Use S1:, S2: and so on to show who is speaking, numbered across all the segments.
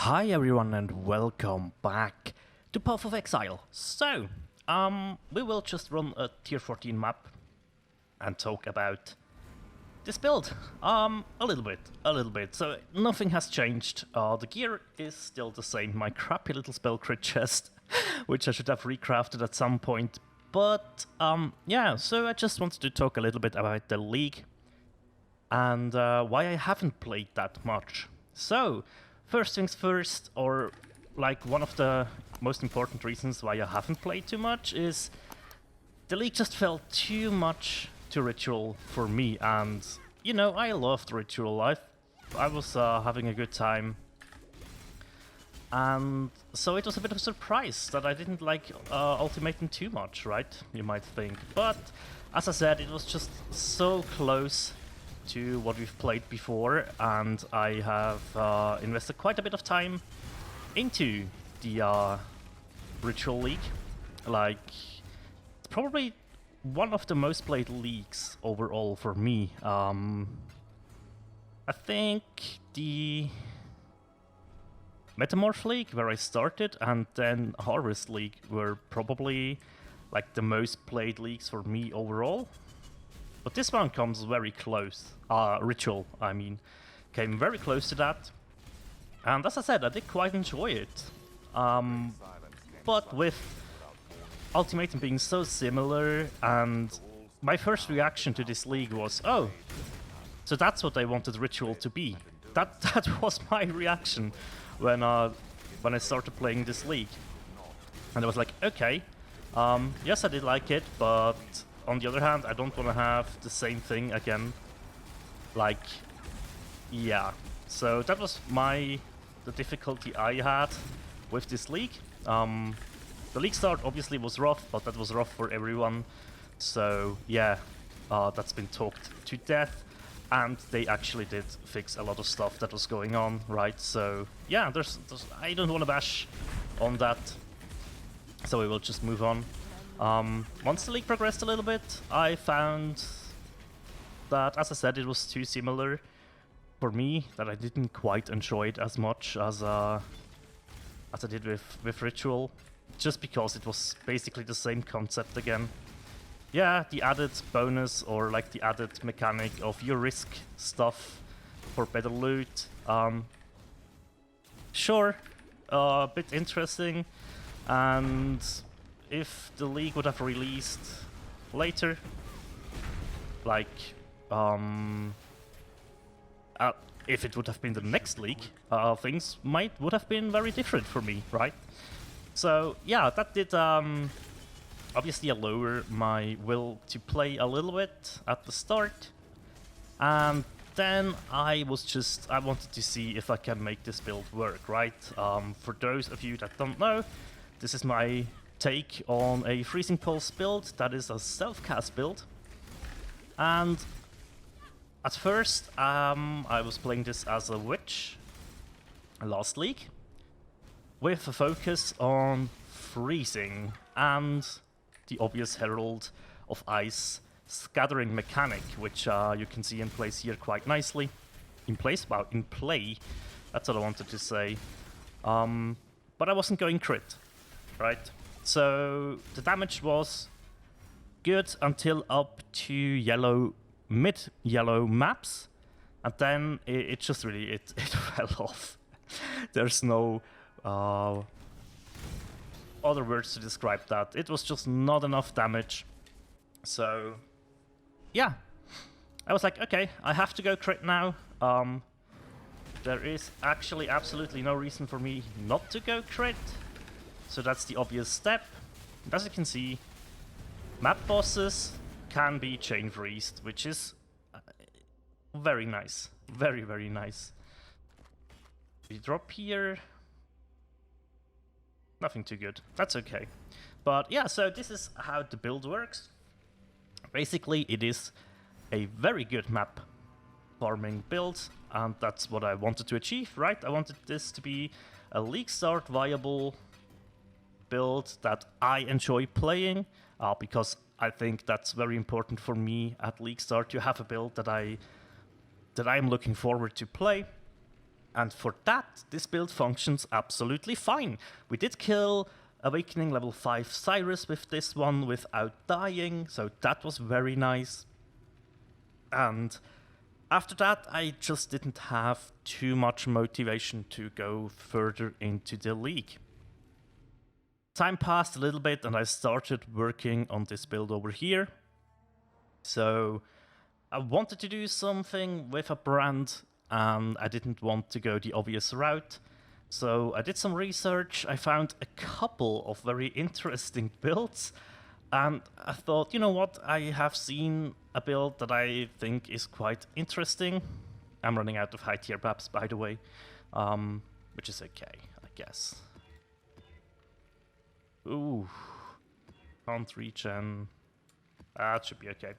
S1: Hi everyone and welcome back to Path of Exile. So, we will just run a tier 14 map and talk about this build. A little bit. So nothing has changed. The gear is still the same. My crappy little spell crit chest, which I should have recrafted at some point. But yeah, so I just wanted to talk a little bit about the league and why I haven't played that much. So, first things first, or like one of the most important reasons why I haven't played too much is the league just felt too much to Ritual for me, and you know, I loved Ritual. I was having a good time, and so it was a bit of a surprise that I didn't like Ultimatum too much, right? You might think, but as I said, it was just so close to what we've played before, and I have invested quite a bit of time into the Ritual League. Like, it's probably one of the most played leagues overall for me. I think the Metamorph League, where I started, and then Harvest League were probably like the most played leagues for me overall. But this one comes very close. Ritual, I mean, came very close to that. And as I said, I did quite enjoy it. But with Ultimatum being so similar, and my first reaction to this league was, oh, so that's what I wanted Ritual to be. That was my reaction when I started playing this league. And I was like, okay, yes, I did like it, but on the other hand, I don't want to have the same thing again. Like, yeah. So that was the difficulty I had with this league. The league start obviously was rough, but that was rough for everyone. So yeah, that's been talked to death, and they actually did fix a lot of stuff that was going on, right? So yeah, I don't want to bash on that, so we will just move on. Once the league progressed a little bit, I found that, as I said, it was too similar for me, that I didn't quite enjoy it as much as I did with Ritual, just because it was basically the same concept again. Yeah, the added bonus, or like the added mechanic of your risk stuff for better loot. Sure, a bit interesting, and if the league would have released later, like, if it would have been the next league, things would have been very different for me, right? So yeah, that did obviously lower my will to play a little bit at the start, and then I wanted to see if I can make this build work, right? For those of you that don't know, this is my take on a Freezing Pulse build that is a self-cast build. And at first, I was playing this as a Witch last league, with a focus on freezing and the obvious Herald of Ice scattering mechanic, which you can see in place here quite nicely. In play, that's what I wanted to say. But I wasn't going crit, right? So the damage was good until up to yellow, mid-yellow maps, and then it just really it fell off. There's no other words to describe that. It was just not enough damage. So yeah, I was like, okay, I have to go crit now. There is actually absolutely no reason for me not to go crit. So that's the obvious step. As you can see, map bosses can be chain freezed, which is very nice. Very, very nice. We drop here. Nothing too good. That's okay. But yeah, so this is how the build works. Basically, it is a very good map farming build, and that's what I wanted to achieve, right? I wanted this to be a league start viable build that I enjoy playing, because I think that's very important for me at league start, to have a build that I'm looking forward to play. And for that, this build functions absolutely fine. We did kill Awakening level 5 Cyrus with this one without dying, so that was very nice. And after that, I just didn't have too much motivation to go further into the league. Time passed a little bit and I started working on this build over here. So I wanted to do something with a brand and I didn't want to go the obvious route. So I did some research, I found a couple of very interesting builds, and I thought, you know what, I have seen a build that I think is quite interesting. I'm running out of high tier maps, by the way, which is okay, I guess. Ooh, can't regen. That should be okay.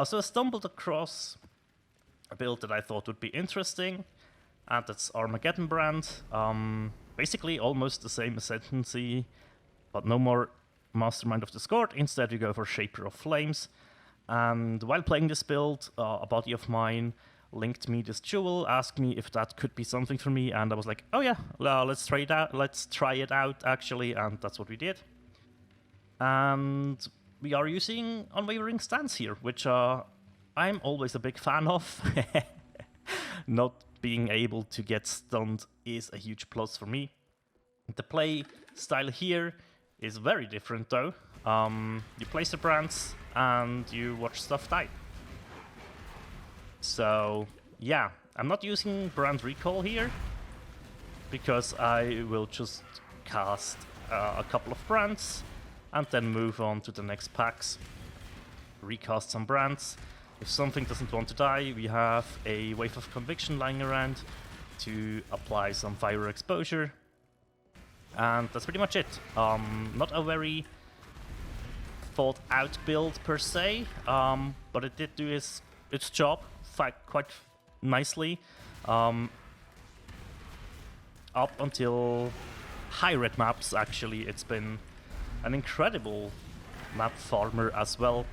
S1: So I stumbled across a build that I thought would be interesting, and that's Armageddon brand. Basically almost the same Ascendancy, but no more Mastermind of Discord. Instead, you go for Shaper of Flames. And while playing this build, a buddy of mine linked me this jewel, asked me if that could be something for me, and I was like, oh yeah, let's try it out. Let's try it out, actually, and that's what we did. And we are using Unwavering Stance here, which I'm always a big fan of. Not being able to get stunned is a huge plus for me. The play style here is very different though. You place the brands and you watch stuff die. So yeah, I'm not using brand recall here because I will just cast a couple of brands and then move on to the next packs. Recast some brands. If something doesn't want to die, we have a Wave of Conviction lying around to apply some fire exposure. And that's pretty much it. Not a very thought out build per se, but it did do its job quite nicely. Up until high red maps, actually, it's been an incredible map farmer as well.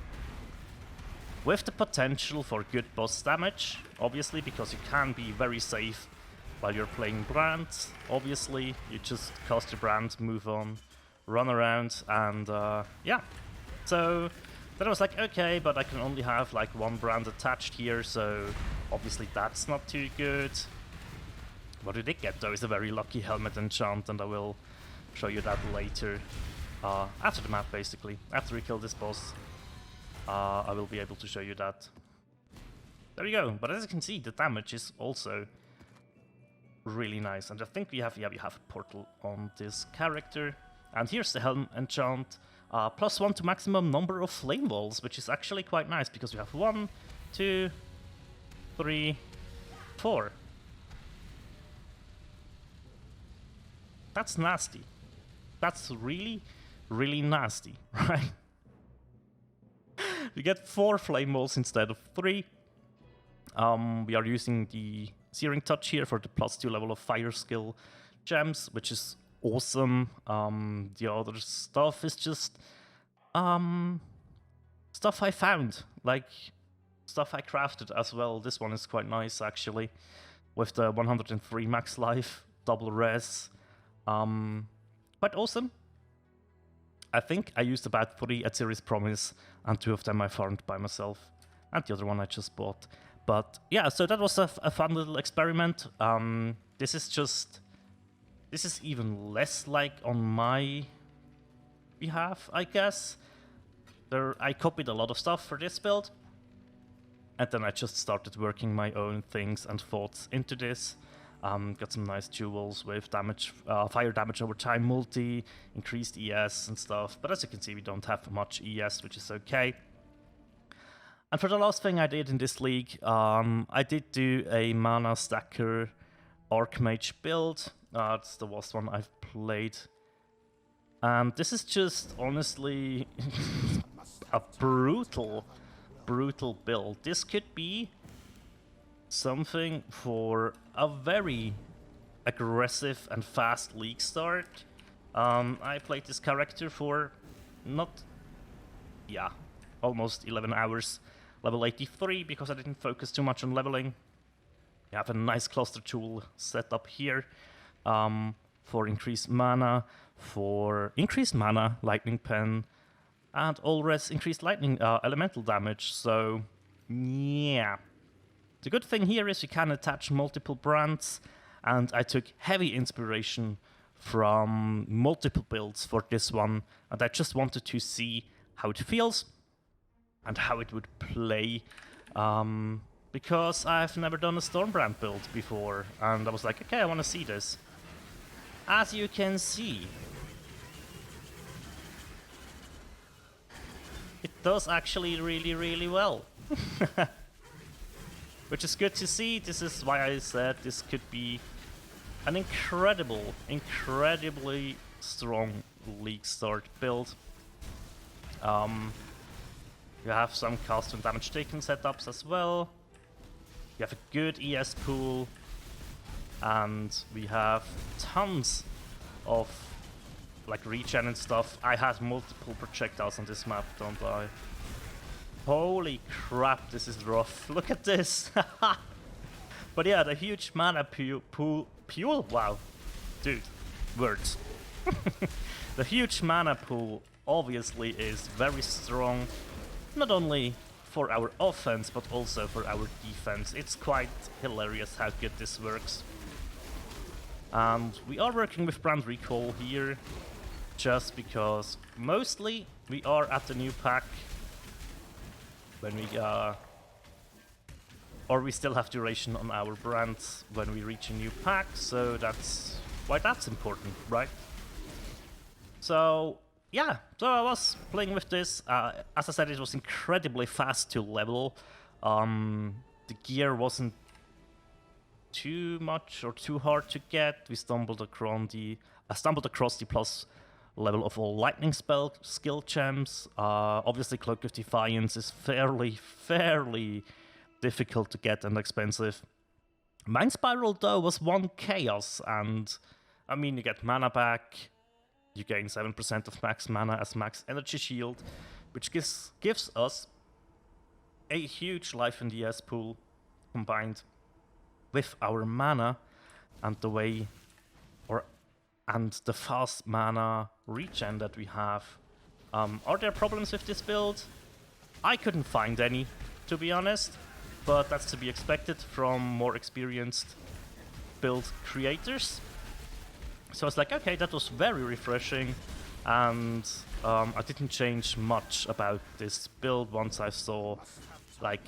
S1: With the potential for good boss damage, obviously, because you can be very safe while you're playing brands. Obviously, you just cast your brand, move on, run around, and yeah. So then I was like, okay, but I can only have like one brand attached here, so obviously that's not too good. What we did get though is a very lucky helmet enchant, and I will show you that later. After the map, basically. After we kill this boss, I will be able to show you that. There you go. But as you can see, the damage is also really nice. And I think we have a portal on this character. And here's the helm enchant. +1 to maximum number of flame walls, which is actually quite nice because we have 1, 2, 3, 4. That's nasty. That's really, really nasty, right? We get 4 flame walls instead of 3. We are using the Searing Touch here for the +2 level of fire skill gems, which is awesome. The other stuff is just stuff I found, like stuff I crafted as well. This one is quite nice actually, with the 103 max life, double res. Quite awesome. I think I used about 3 at Series Promise, and 2 of them I farmed by myself, and the other one I just bought. But yeah, so that was a fun little experiment. This is even less like on my behalf, I guess. I copied a lot of stuff for this build, and then I just started working my own things and thoughts into this. Got some nice jewels with damage, fire damage over time multi, increased ES and stuff. But as you can see, we don't have much ES, which is okay. And for the last thing I did in this league, I did do a mana stacker Archmage build. It's the worst one I've played. This is just honestly a brutal build. This could be something for a very aggressive and fast league start. I played this character for almost 11 hours, level 83, because I didn't focus too much on leveling. You have a nice cluster tool set up here for increased mana, lightning pen, and always increased lightning elemental damage. So yeah, the good thing here is you can attach multiple brands, and I took heavy inspiration from multiple builds for this one, and I just wanted to see how it feels and how it would play, because I've never done a Stormbrand build before, and I was like, okay, I want to see this. As you can see, it does actually really well. Which is good to see. This is why I said this could be an incredibly strong League start build. You have some cast and damage taken setups as well. You have a good ES pool, and we have tons of like regen and stuff. I had multiple projectiles on this map, don't I? Holy crap, this is rough. Look at this. But yeah, the huge mana pool, wow, dude, words. The huge mana pool obviously is very strong, not only for our offense but also for our defense. It's quite hilarious how good this works. And we are working with brand recall here just because mostly we are at the new pack when we or we still have duration on our brands when we reach a new pack, so that's why that's important, right? So yeah, so I was playing with this. As I said, it was incredibly fast to level. The gear wasn't too much or too hard to get. We stumbled across the plus level of all lightning spell skill gems. Obviously, Cloak of Defiance is fairly difficult to get and expensive. Mind Spiral though was 1 chaos, and I mean, you get mana back. You gain 7% of max mana as max energy shield, which gives us a huge life in the S pool combined with our mana and the way, and the fast mana regen that we have. Are there problems with this build? I couldn't find any, to be honest, but that's to be expected from more experienced build creators. So I was like, okay, that was very refreshing, and I didn't change much about this build once I saw like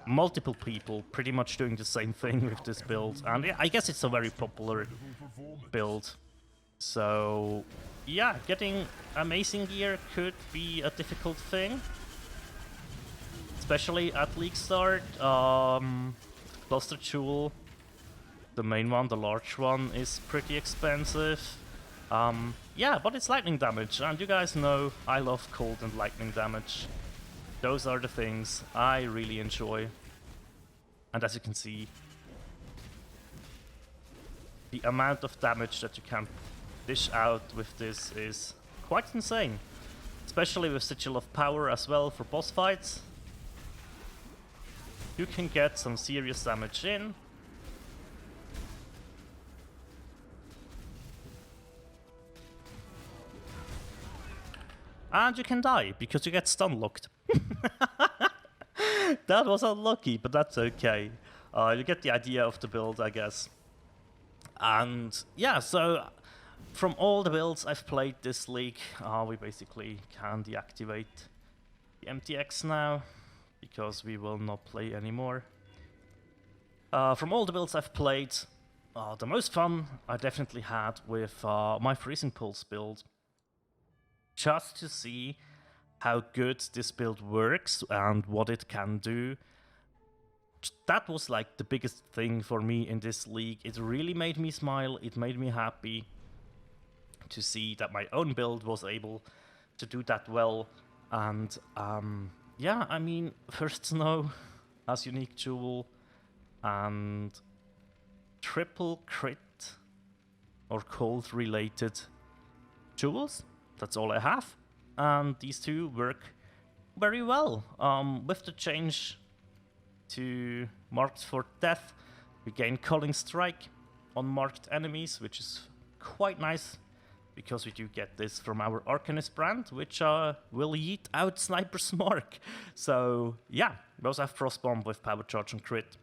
S1: multiple people pretty much doing the same thing with this build, and yeah, I guess it's a very popular build. So yeah, getting amazing gear could be a difficult thing, especially at League start. Cluster Jewel, the main one, the large one, is pretty expensive. Yeah, but it's lightning damage, and you guys know I love cold and lightning damage. Those are the things I really enjoy. And as you can see, the amount of damage that you can dish out with this is quite insane. Especially with Sigil of Power as well for boss fights. You can get some serious damage in. And you can die, because you get stun locked. That was unlucky, but that's okay. You get the idea of the build, I guess. And yeah, so from all the builds I've played this league, we basically can deactivate the MTX now, because we will not play anymore. From all the builds I've played, the most fun I definitely had with my Freezing Pulse build. Just to see how good this build works and what it can do. That was like the biggest thing for me in this league. It really made me smile, it made me happy to see that my own build was able to do that well. And yeah, I mean, First Snow as unique jewel and triple crit or cold related jewels. That's all I have, and these two work very well. With the change to Marked for Death, We gain Culling Strike on marked enemies, which is quite nice, because we do get this from our Arcanist brand, which will yeet out Sniper's Mark. So yeah, we also have Frost Bomb with Power Charge and Crit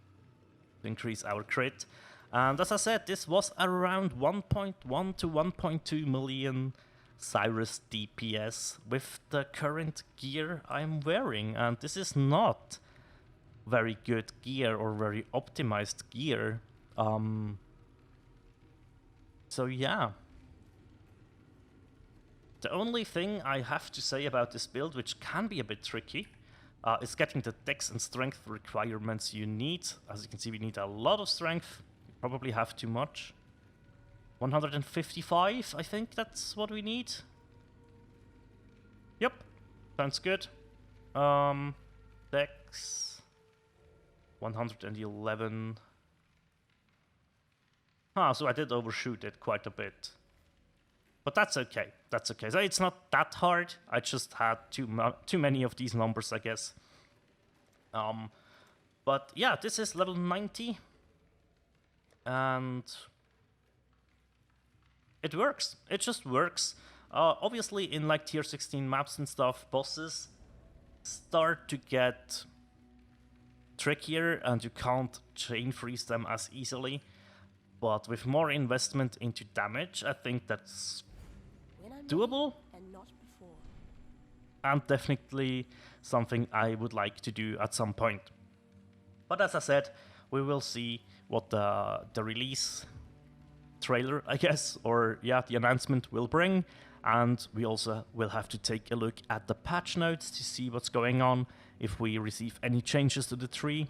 S1: to increase our crit. And as I said, this was around 1.1 to 1.2 million Cyrus DPS with the current gear I'm wearing. And this is not very good gear or very optimized gear. So yeah. The only thing I have to say about this build, which can be a bit tricky, is getting the dex and strength requirements you need. As you can see, we need a lot of strength. We probably have too much. 155, I think that's what we need. Yep, sounds good. Dex 111. So I did overshoot it quite a bit. But that's okay, that's okay. So it's not that hard, I just had too many of these numbers, I guess. But yeah, this is level 90. And it works, it just works. Obviously in like tier 16 maps and stuff, bosses start to get trickier and you can't chain freeze them as easily. But with more investment into damage, I think that's doable, and definitely something I would like to do at some point. But as I said, we will see what the release trailer, I guess, or yeah, the announcement will bring, and we also will have to take a look at the patch notes to see what's going on, if we receive any changes to the tree,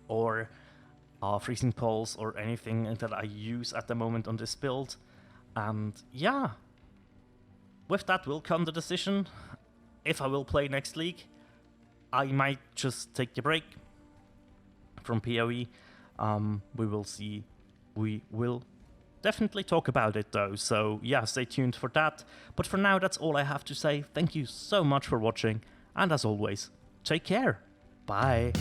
S1: or freezing poles, or anything that I use at the moment on this build. And yeah, with that will come the decision if I will play next league. I might just take a break from PoE. We will see. We will definitely talk about it though, so yeah, stay tuned for that. But for now, that's all I have to say. Thank you so much for watching, and as always, take care. Bye.